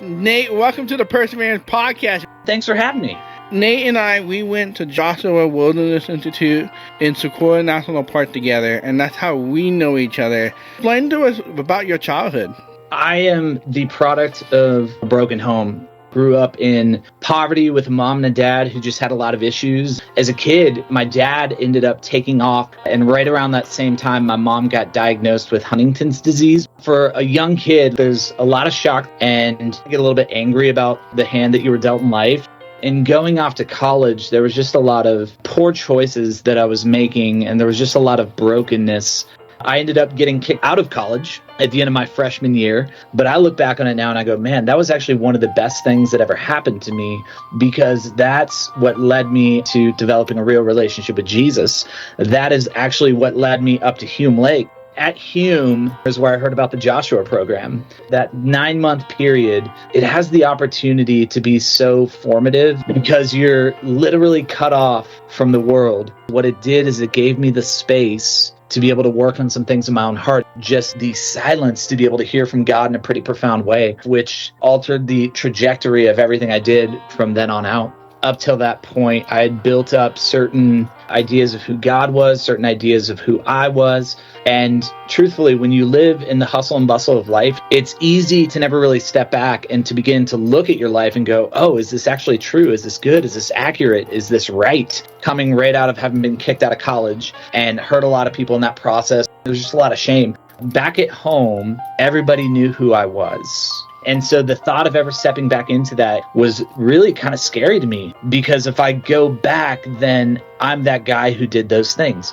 Nate, welcome to the Perseverance Podcast. Thanks for having me. Nate and I, we went to Joshua Wilderness Institute in Sequoia National Park together, and that's how we know each other. Explain to us about your childhood. I am the product of a broken home. Grew up in poverty with a mom and a dad who just had a lot of issues. As a kid, my dad ended up taking off, and right around that same time, my mom got diagnosed with Huntington's disease. For a young kid, there's a lot of shock and get a little bit angry about the hand that you were dealt in life. And going off to college, there was just a lot of poor choices that I was making, and there was just a lot of brokenness. I ended up getting kicked out of college at the end of my freshman year, but I look back on it now and I go, man, that was actually one of the best things that ever happened to me, because that's what led me to developing a real relationship with Jesus. That is actually what led me up to Hume Lake. At Hume is where I heard about the Joshua program. That 9-month period, it has the opportunity to be so formative because you're literally cut off from the world. What it did is it gave me the space to be able to work on some things in my own heart, just the silence to be able to hear from God in a pretty profound way, which altered the trajectory of everything I did from then on out. Up till that point, I had built up certain ideas of who God was, certain ideas of who I was. And truthfully, when you live in the hustle and bustle of life, it's easy to never really step back and to begin to look at your life and go, oh, is this actually true? Is this good? Is this accurate? Is this right? Coming right out of having been kicked out of college and hurt a lot of people in that process, there was just a lot of shame. Back at home, everybody knew who I was. And so the thought of ever stepping back into that was really kind of scary to me, because if I go back, then I'm that guy who did those things.